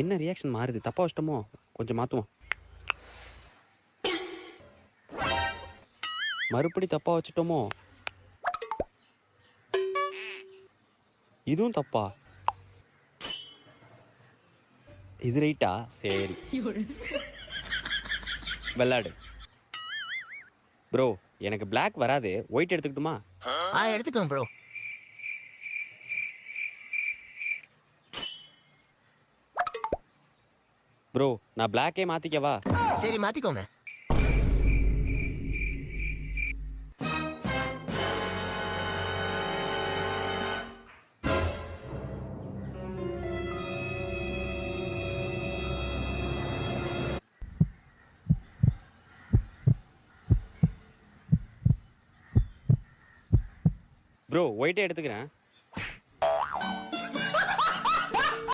என்ன ரியாக்ஷன் மாறுது? தப்பா வச்சிட்டோமோ? கொஞ்சம் மாத்துவோம். மறுபடி தப்பா வச்சுட்டோமோ? இதுவும் தப்பா? இது ரைட்டா? சரி. வெள்ளாடு. ப்ரோ எனக்கு பிளாக் வராது. ஒயிட் எடுத்துக்கட்டுமா? எடுத்துக்கோங்க ப்ரோ. ப்ரோ நான் பிளாக்கே மாத்திக்கவா? சரி மாத்திக்கோங்க. ப்ரோ ஒயிட்டே எடுத்துக்கிறேன்.